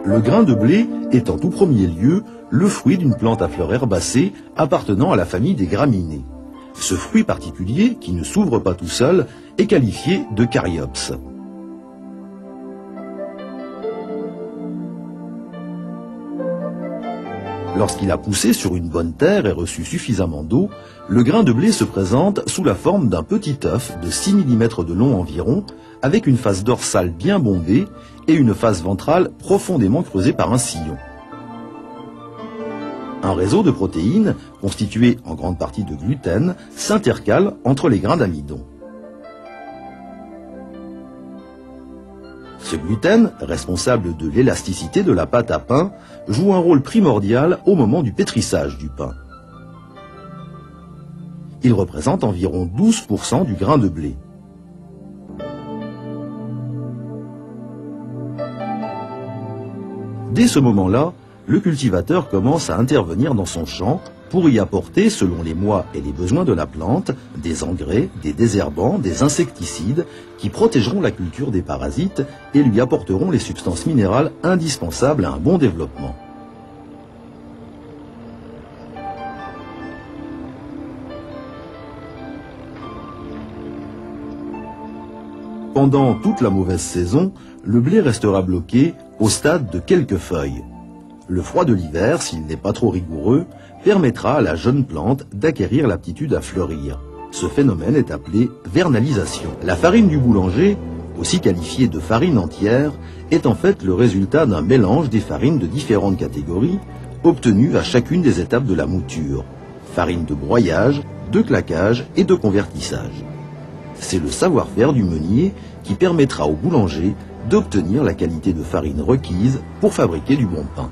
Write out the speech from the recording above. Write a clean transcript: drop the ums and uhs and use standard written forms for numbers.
Le grain de blé est en tout premier lieu le fruit d'une plante à fleurs herbacées appartenant à la famille des graminées. Ce fruit particulier, qui ne s'ouvre pas tout seul, est qualifié de caryopse. Lorsqu'il a poussé sur une bonne terre et reçu suffisamment d'eau, le grain de blé se présente sous la forme d'un petit œuf de 6 mm de long environ, avec une face dorsale bien bombée et une face ventrale profondément creusée par un sillon. Un réseau de protéines, constitué en grande partie de gluten, s'intercale entre les grains d'amidon. Ce gluten, responsable de l'élasticité de la pâte à pain, joue un rôle primordial au moment du pétrissage du pain. Il représente environ 12% du grain de blé. Dès ce moment-là, le cultivateur commence à intervenir dans son champ pour y apporter, selon les mois et les besoins de la plante, des engrais, des désherbants, des insecticides qui protégeront la culture des parasites et lui apporteront les substances minérales indispensables à un bon développement. Pendant toute la mauvaise saison, le blé restera bloqué au stade de quelques feuilles. Le froid de l'hiver, s'il n'est pas trop rigoureux, permettra à la jeune plante d'acquérir l'aptitude à fleurir. Ce phénomène est appelé vernalisation. La farine du boulanger, aussi qualifiée de farine entière, est en fait le résultat d'un mélange des farines de différentes catégories obtenues à chacune des étapes de la mouture. Farine de broyage, de claquage et de convertissage. C'est le savoir-faire du meunier qui permettra au boulanger d'obtenir la qualité de farine requise pour fabriquer du bon pain.